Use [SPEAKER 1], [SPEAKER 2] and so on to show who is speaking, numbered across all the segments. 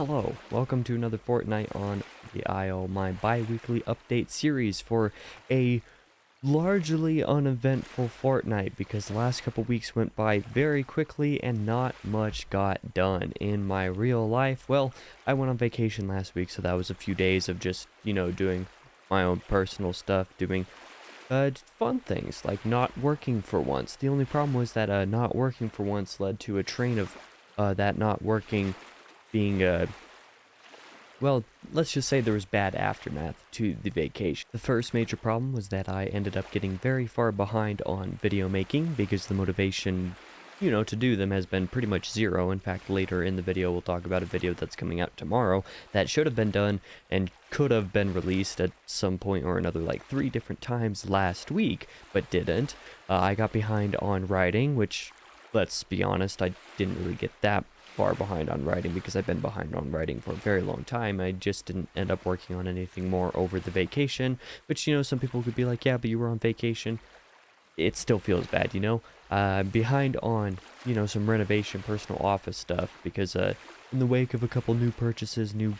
[SPEAKER 1] Hello, welcome to another Fortnight on the IO, my bi-weekly update series for a largely uneventful fortnight because the last couple weeks went by very quickly and not much got done in my real life. Well, I went on vacation last week, so that was a few days of just, doing my own personal stuff, doing fun things like not working for once. The only problem was that not working for once led to a train of that not working being well, let's just say there was bad aftermath to the vacation. The first major problem was that I ended up getting very far behind on video making because the motivation, to do them has been pretty much zero. In fact, later in the video, we'll talk about a video that's coming out tomorrow that should have been done and could have been released at some point or another, like 3 different times last week, but didn't. I got behind on writing, which, let's be honest, I didn't really get that far behind on writing because I've been behind on writing for a very long time. I just didn't end up working on anything more over the vacation, which, some people could be like, yeah, but you were on vacation. It still feels bad, behind on, some renovation, personal office stuff because in the wake of a couple new purchases, new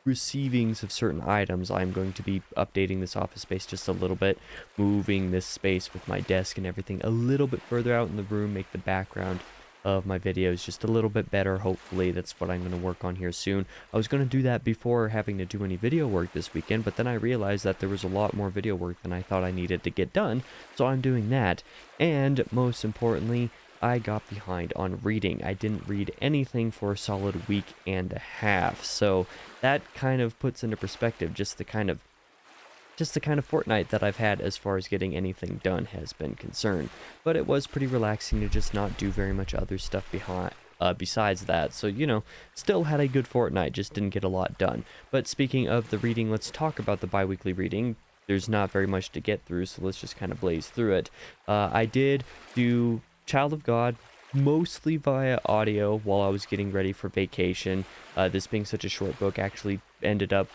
[SPEAKER 1] receivings of certain items, I'm going to be updating this office space just a little bit, moving this space with my desk and everything a little bit further out in the room, make the background of my videos just a little bit better. Hopefully that's what I'm going to work on here soon. I was going to do that before having to do any video work this weekend, but then I realized that there was a lot more video work than I thought I needed to get done, so I'm doing that. And most importantly, I got behind on reading. I didn't read anything for a solid week and a half, so that kind of puts into perspective just the kind of fortnight that I've had as far as getting anything done has been concerned. But it was pretty relaxing to just not do very much other stuff besides that. So, still had a good fortnight, just didn't get a lot done. But speaking of the reading, let's talk about the bi-weekly reading. There's not very much to get through, so let's just kind of blaze through it. I did do Child of God mostly via audio while I was getting ready for vacation. This being such a short book actually ended up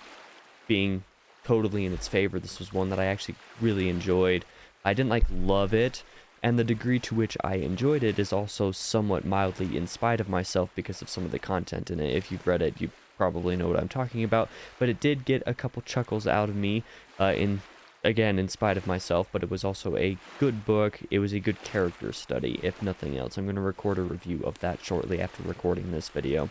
[SPEAKER 1] being totally in its favor. This was one that I actually really enjoyed. I didn't love it, and the degree to which I enjoyed it is also somewhat mildly in spite of myself because of some of the content in it. If you've read it, you probably know what I'm talking about, but it did get a couple chuckles out of me in spite of myself, but it was also a good book. It was a good character study, if nothing else. I'm going to record a review of that shortly after recording this video.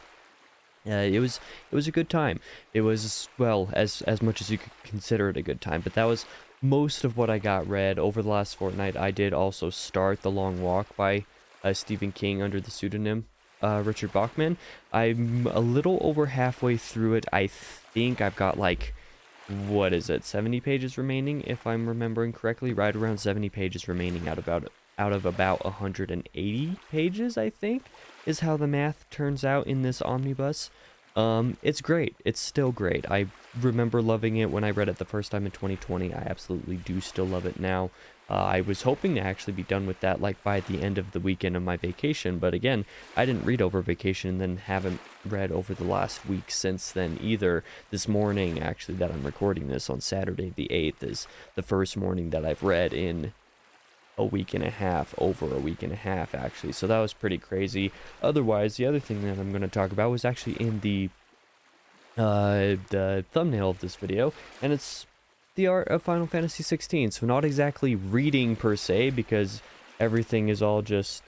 [SPEAKER 1] It was a good time. It was, well, as much as you could consider it a good time, but that was most of what I got read over the last fortnight. I did also start The Long Walk by Stephen King under the pseudonym Richard Bachman. I'm a little over halfway through it. I think I've got 70 pages remaining, if I'm remembering correctly. Right around 70 pages remaining out of about 180 pages, I think, is how the math turns out in this omnibus. It's great. It's still great. I remember loving it when I read it the first time in 2020. I absolutely do still love it now. I was hoping to actually be done with that by the end of the weekend of my vacation, but again, I didn't read over vacation and then haven't read over the last week since then either. This morning, actually, that I'm recording this on Saturday the 8th is the first morning that I've read in over a week and a half actually, so that was pretty crazy. Otherwise, the other thing that I'm going to talk about was actually in the thumbnail of this video, and it's the art of Final Fantasy 16. So not exactly reading per se, because everything is all just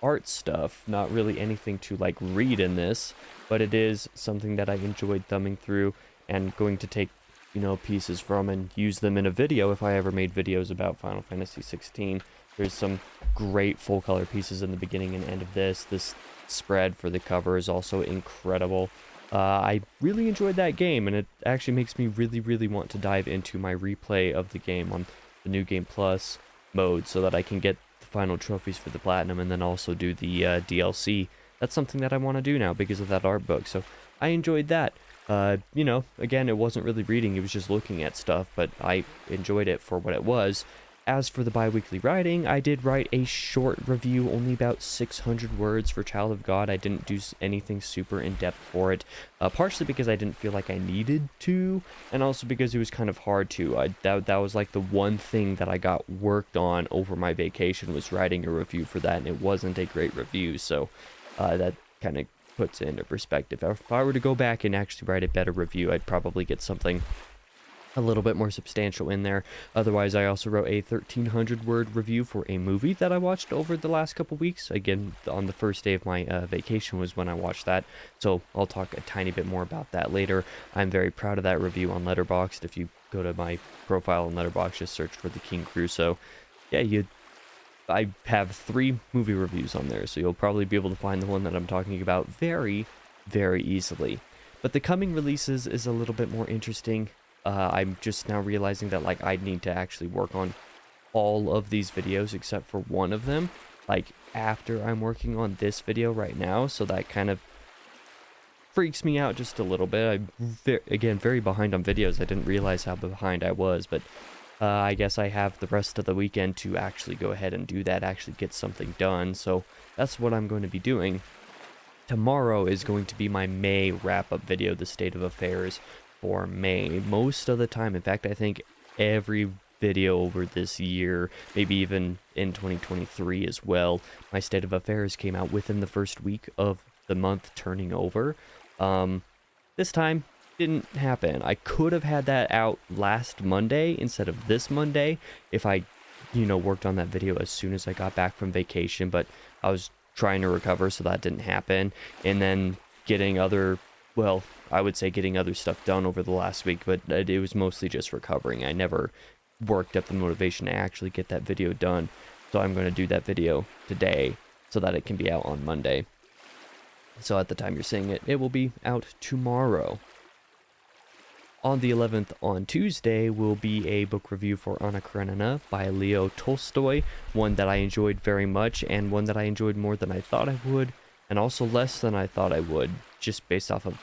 [SPEAKER 1] art stuff, not really anything to read in this, but it is something that I enjoyed thumbing through and going to take pieces from and use them in a video if I ever made videos about Final Fantasy 16. There's some great full color pieces in the beginning and end of this. This spread for the cover is also incredible. I really enjoyed that game, and it actually makes me really, really want to dive into my replay of the game on the New Game Plus mode so that I can get the final trophies for the Platinum and then also do the DLC. That's something that I want to do now because of that art book, so I enjoyed that. Again, it wasn't really reading, it was just looking at stuff, but I enjoyed it for what it was. As for the bi-weekly writing, I did write a short review, only about 600 words for Child of God. I didn't do anything super in-depth for it, partially because I didn't feel like I needed to, and also because it was kind of hard to. That was the one thing that I got worked on over my vacation, was writing a review for that, and it wasn't a great review, so that kind of puts it into perspective. If I were to go back and actually write a better review, I'd probably get something a little bit more substantial in there. Otherwise, I also wrote a 1,300 word review for a movie that I watched over the last couple weeks. Again, on the first day of my vacation was when I watched that, so I'll talk a tiny bit more about that later. I'm very proud of that review on Letterboxd. If you go to my profile on Letterboxd, just search for The King Crusoe. Yeah, I have 3 movie reviews on there, so you'll probably be able to find the one that I'm talking about very, very easily. But the coming releases is a little bit more interesting. I'm just now realizing that like I need to actually work on all of these videos except for one of them, like after I'm working on this video right now, so that kind of freaks me out just a little bit. I'm again very behind on videos. I didn't realize how behind I was, but I guess I have the rest of the weekend to actually go ahead and do that, actually get something done, so that's what I'm going to be doing. Tomorrow is going to be my May wrap-up video, the state of affairs for May. Most of the time, in fact, I think every video over this year, maybe even in 2023 as well, my state of affairs came out within the first week of the month turning over. This time didn't happen. I could have had that out last Monday instead of this Monday if I, worked on that video as soon as I got back from vacation, but I was trying to recover, so that didn't happen. And then getting other stuff done over the last week, but it was mostly just recovering. I never worked up the motivation to actually get that video done, so I'm going to do that video today so that it can be out on Monday. So at the time you're seeing it, it will be out tomorrow. On the 11th, on Tuesday, will be a book review for Anna Karenina by Leo Tolstoy, one that I enjoyed very much, and one that I enjoyed more than I thought I would, and also less than I thought I would, just based off of,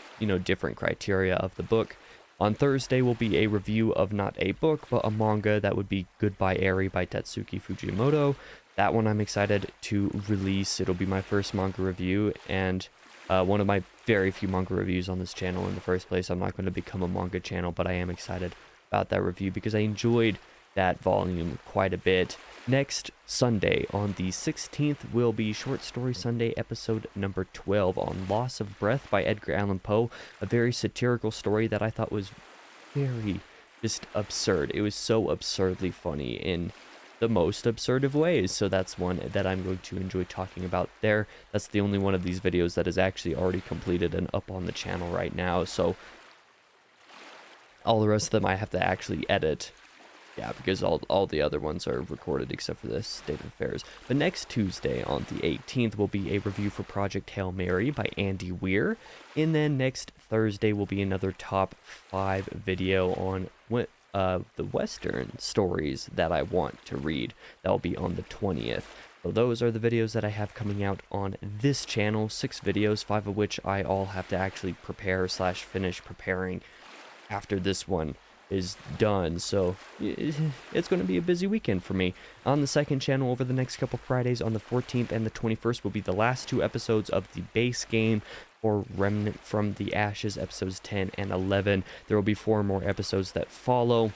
[SPEAKER 1] different criteria of the book. On Thursday will be a review of not a book, but a manga. That would be Goodbye Eri by Tatsuki Fujimoto. That one I'm excited to release. It'll be my first manga review, and one of my very few manga reviews on this channel in the first place. I'm not going to become a manga channel, but I am excited about that review because I enjoyed that volume quite a bit. Next Sunday, on the 16th, will be Short Story Sunday episode number 12 on Loss of Breath by Edgar Allan Poe, a very satirical story that I thought was very just absurd. It was so absurdly funny in the most absurd of ways, so that's one that I'm going to enjoy talking about there. That's the only one of these videos that is actually already completed and up on the channel right now, so all the rest of them I have to actually edit. Yeah, because all the other ones are recorded except for this state of affairs. But next Tuesday, on the 18th, will be a review for Project Hail Mary by Andy Weir. And then next Thursday will be another top 5 video on the Western stories that I want to read. That will be on the 20th. So those are the videos that I have coming out on this channel. 6 videos, 5 of which I all have to actually prepare/finish preparing after this one is done, so it's going to be a busy weekend for me. On the second channel over the next couple Fridays, on the 14th and the 21st, will be the last 2 episodes of the base game for Remnant from the Ashes, episodes 10 and 11. There will be 4 more episodes that follow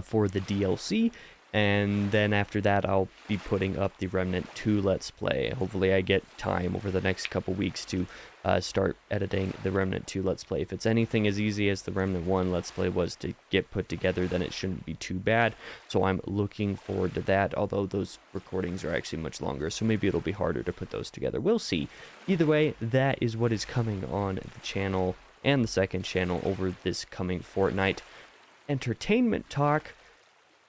[SPEAKER 1] for the DLC, and then after that I'll be putting up the Remnant 2 Let's Play. Hopefully I get time over the next couple weeks to start editing the Remnant 2 Let's Play. If it's anything as easy as the Remnant 1 Let's Play was to get put together, then it shouldn't be too bad, so I'm looking forward to that, although those recordings are actually much longer, so maybe it'll be harder to put those together. We'll see. Either way, that is what is coming on the channel and the second channel over this coming fortnight. Entertainment talk.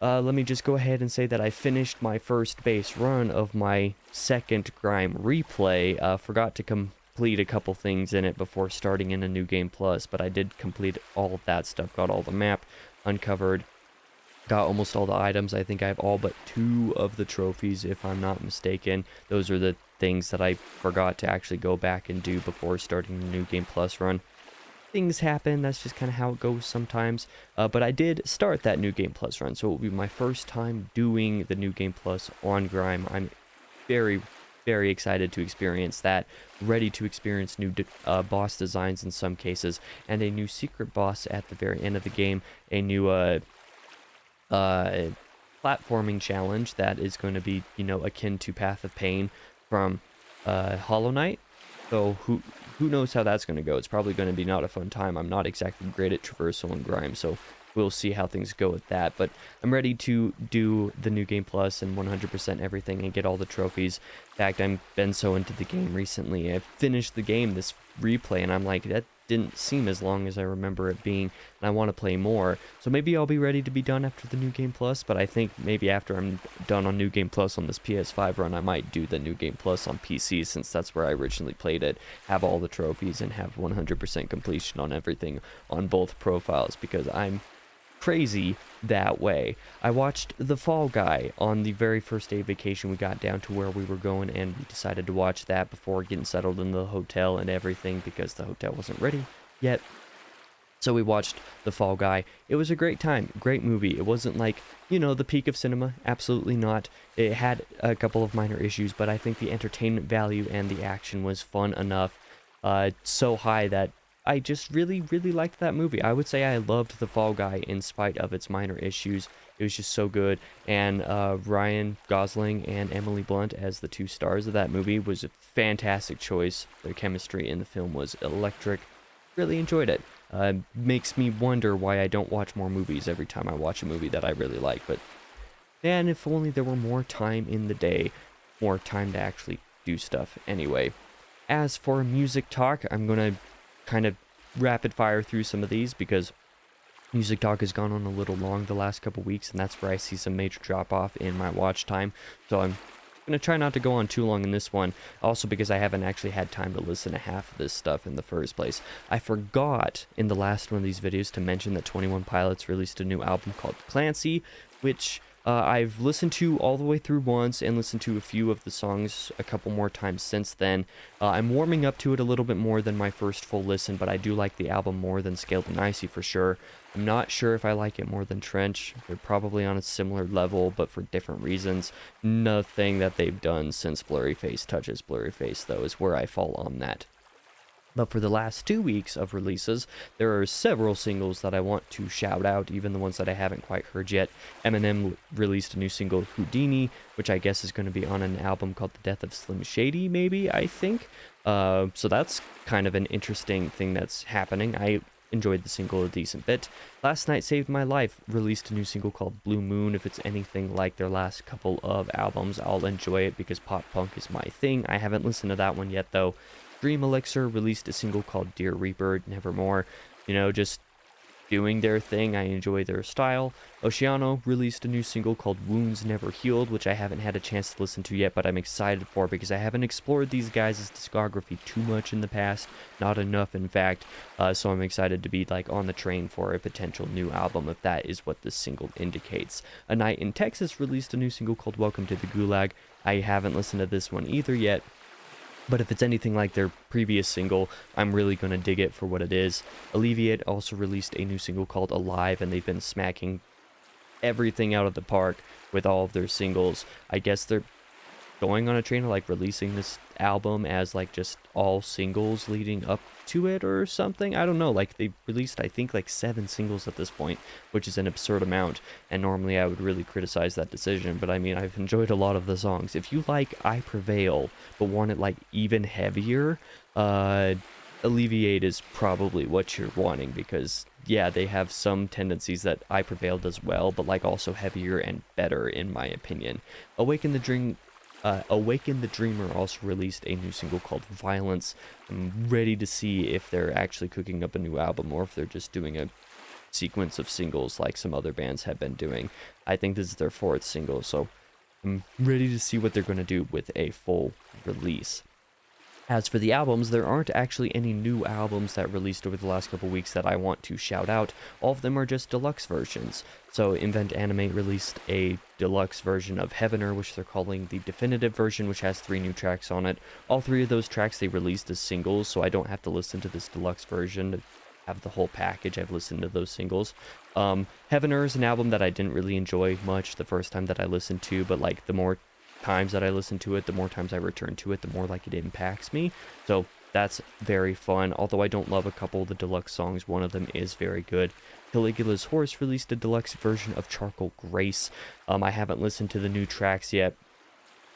[SPEAKER 1] Let me just go ahead and say that I finished my first base run of my second Grime replay. Forgot to complete a couple things in it before starting in a New Game Plus, but I did complete all of that stuff, got all the map uncovered, got almost all the items. I think I have all but 2 of the trophies, if I'm not mistaken. Those are the things that I forgot to actually go back and do before starting the New Game Plus run. Things happen, that's just kind of how it goes sometimes, but I did start that New Game Plus run, so it will be my first time doing the New Game Plus on Grime. I'm very, very excited to experience that, ready to experience new boss designs in some cases, and a new secret boss at the very end of the game, a new platforming challenge that is going to be, akin to Path of Pain from Hollow Knight. So who knows how that's going to go? It's probably going to be not a fun time. I'm not exactly great at traversal and grime, so we'll see how things go with that. But I'm ready to do the new game plus and 100% everything and get all the trophies. In fact, I've been so into the game recently. I finished the game, this replay, and I'm like, that didn't seem as long as I remember it being, and I want to play more. So maybe I'll be ready to be done after the new game plus, but I think maybe after I'm done on new game plus on this PS5 run, I might do the new game plus on PC, since that's where I originally played it, have all the trophies and have 100% completion on everything on both profiles, because I'm crazy that way. I watched The Fall Guy on the very first day of vacation. We got down to where we were going, and we decided to watch that before getting settled in the hotel and everything, because the hotel wasn't ready yet. So we watched The Fall Guy. It was a great time, great movie. It wasn't like, you know, the peak of cinema, absolutely not. It had a couple of minor issues, but I think the entertainment value and the action was fun enough, so high that I just really liked that movie. I would say I loved The Fall Guy in spite of its minor issues. It was just so good. And Ryan Gosling and Emily Blunt as the two stars of that movie was a fantastic choice. Their chemistry in the film was electric. Really enjoyed it. Makes me wonder why I don't watch more movies every time I watch a movie that I really like. But man, if only there were more time in the day, more time to actually do stuff. Anyway, as for music talk, I'm going to kind of rapid fire through some of these, because music talk has gone on a little long the last couple weeks, and that's where I see some major drop off in my watch time. So I'm going to try not to go on too long in this one, also because I haven't actually had time to listen to half of this stuff in the first place. I forgot in the last one of these videos to mention that 21 Pilots released a new album called Clancy, which I've listened to all the way through once and listened to a few of the songs a couple more times since then. I'm warming up to it a little bit more than my first full listen, but I do like the album more than Scaled and Icy for sure. I'm not sure if I like it more than Trench. They're probably on a similar level, but for different reasons. Nothing that they've done since Blurry Face touches Blurry Face, though, is where I fall on that. But for the last 2 weeks of releases, there are several singles that I want to shout out, even the ones that I haven't quite heard yet. Eminem released a new single, Houdini, which I guess is going to be on an album called The Death of Slim Shady, maybe, I think. So that's kind of an interesting thing that's happening. I enjoyed the single a decent bit. Last Night Saved My Life released a new single called Blue Moon. If it's anything like their last couple of albums, I'll enjoy it because pop punk is my thing. I haven't listened to that one yet, though. Dream Elixir released a single called Dear Reaper, Nevermore. You know, just doing their thing. I enjoy their style. Oceano released a new single called Wounds Never Healed, which I haven't had a chance to listen to yet, but I'm excited for because I haven't explored these guys' discography too much in the past. Not enough, in fact. So I'm excited to be like on the train for a potential new album if that is what this single indicates. A Night in Texas released a new single called Welcome to the Gulag. I haven't listened to this one either yet, but if it's anything like their previous single, I'm really going to dig it for what it is. Alleviate also released a new single called Alive, and they've been smacking everything out of the park with all of their singles. I guess they're going on a train of like releasing this album as like just all singles leading up to it or something. I don't know. Like they released, I think, like 7 singles at this point, which is an absurd amount. And normally I would really criticize that decision, but I mean, I've enjoyed a lot of the songs. If you like I Prevail but want it like even heavier, Alleviate is probably what you're wanting, because yeah, they have some tendencies that I Prevail does well, but like also heavier and better in my opinion. Awaken the Dreamer also released a new single called Violence. I'm ready to see if they're actually cooking up a new album or if they're just doing a sequence of singles like some other bands have been doing. I think this is their 4th single, so I'm ready to see what they're going to do with a full release. As for the albums, there aren't actually any new albums that released over the last couple weeks that I want to shout out. All of them are just deluxe versions. So Invent Animate released a deluxe version of Heavener, which they're calling the definitive version, which has 3 new tracks on it. All 3 of those tracks they released as singles, so I don't have to listen to this deluxe version to have the whole package. I've listened to those singles. Heavener is an album that I didn't really enjoy much the first time that I listened to, but like the more times that I listen to it, the more times I return to it, the more like it impacts me. So that's very fun. Although I don't love a couple of the deluxe songs, one of them is very good. Caligula's Horse released a deluxe version of Charcoal Grace. I haven't listened to the new tracks yet,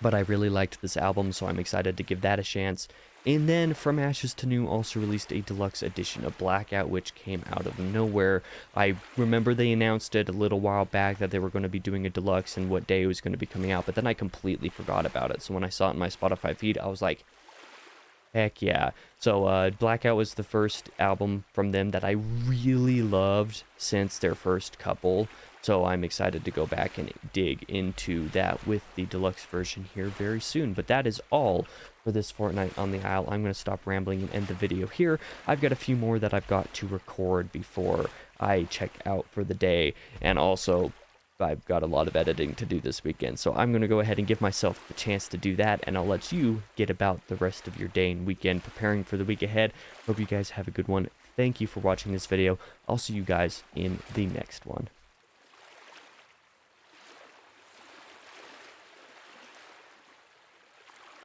[SPEAKER 1] but I really liked this album, so I'm excited to give that a chance. And then From Ashes to New also released a deluxe edition of Blackout, which came out of nowhere. I remember they announced it a little while back that they were going to be doing a deluxe and what day it was going to be coming out, but then I completely forgot about it. So when I saw it in my Spotify feed, I was like, heck yeah. So Blackout was the first album from them that I really loved since their first couple. So I'm excited to go back and dig into that with the deluxe version here very soon. But that is all for this Fortnight on the Isle. I'm going to stop rambling and end the video here. I've got a few more that I've got to record before I check out for the day. And also, I've got a lot of editing to do this weekend, so I'm going to go ahead and give myself the chance to do that, and I'll let you get about the rest of your day and weekend preparing for the week ahead. Hope you guys have a good one. Thank you for watching this video. I'll see you guys in the next one.